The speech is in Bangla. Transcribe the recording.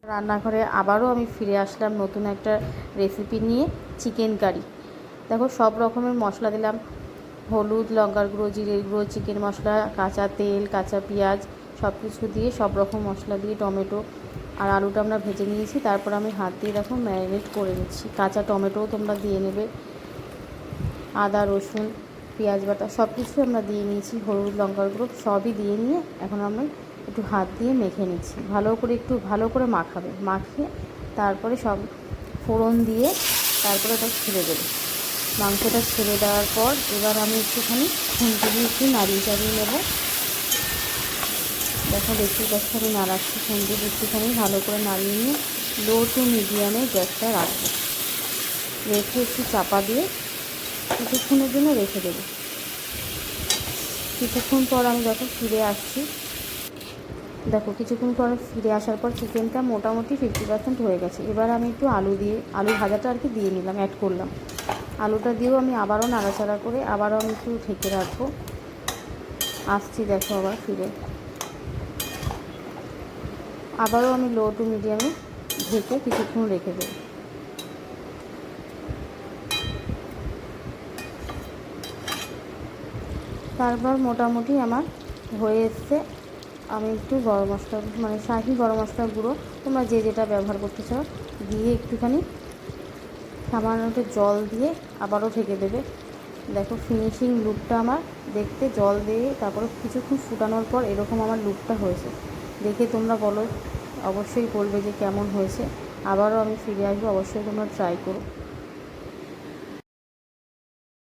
রান্নাঘরে আবারও আমি ফিরে আসলাম নতুন একটা রেসিপি নিয়ে, চিকেন কারি। দেখো, সব রকমের মশলা দিলাম, হলুদ, লঙ্কার গুঁড়ো, জিরের গুঁড়ো, চিকেন মশলা, কাঁচা তেল, কাঁচা পেঁয়াজ, সব কিছু দিয়ে, সব রকম মশলা দিয়ে, টমেটো আর আলুটা আমরা ভেজে নিয়েছি। তারপর আমি হাত দিয়ে দেখো ম্যারিনেট করে নিচ্ছি। কাঁচা টমেটোও তোমরা দিয়ে নেবে, আদা, রসুন, পেঁয়াজ বাটা সব কিছু আমরা দিয়ে নিয়েছি, হলুদ, লঙ্কার গুঁড়ো সবই দিয়ে নিয়ে এখন আমি একটু হাত দিয়ে মেখে নিচ্ছি। ভালো করে একটু ভালো করে মাখাবে, মাখিয়ে তারপরে সব ফোড়ন দিয়ে তারপরে ওটা ছেড়ে দেবে। মাংসটা ছেড়ে দেওয়ার পর এবার আমি একটুখানি খুন্তি দিয়ে একটু নাড়িয়ে চাড়িয়ে নেবো। দেখো, দেখতে পাচ্ছি আমি নাড়াচ্ছি, খুন্তি দিয়ে একটুখানি ভালো করে নাড়িয়ে নিয়ে লো টু মিডিয়ামে গ্যাসটা রাখবো। রেখে একটু চাপা দিয়ে কিছুক্ষণের জন্য রেখে দেবো। কিছুক্ষণ পর আমি দেখো ফিরে আসছি। দেখো, কিছুক্ষণ পর ফিরে আসার পর চিকেনটা মোটামুটি 50% হয়ে গেছে। এবার আমি একটু আলু ভাজাটা আর কি দিয়ে নিলাম, অ্যাড করলাম। আলুটা দিয়েও আমি আবারও নাড়াচাড়া করে আবারও আমি একটু ঢেকে রাখবো। আসছি দেখো আবার ফিরে, আবারও আমি লো টু মিডিয়ামে ঢেকে কিছুক্ষণ রেখে দেবো। তারপর মোটামুটি আমার হয়ে এসছে। আমি একটু গরম মশলা মানে শাহি গরম মশলার গুঁড়ো, তোমরা যে যেটা ব্যবহার করতে চাও দিয়ে একটুখানি সামান্য একটু জল দিয়ে আবারও ঢেকে দেবে। দেখো, ফিনিশিং লুকটা আমার দেখতে, জল দিয়ে তারপরে কিছুক্ষণ ফুটানোর পর এরকম আমার লুকটা হয়েছে। দেখে তোমরা বলো, অবশ্যই বলবে যে কেমন হয়েছে। আবারও আমি ফিরে আসবো, অবশ্যই তোমরা ট্রাই করো।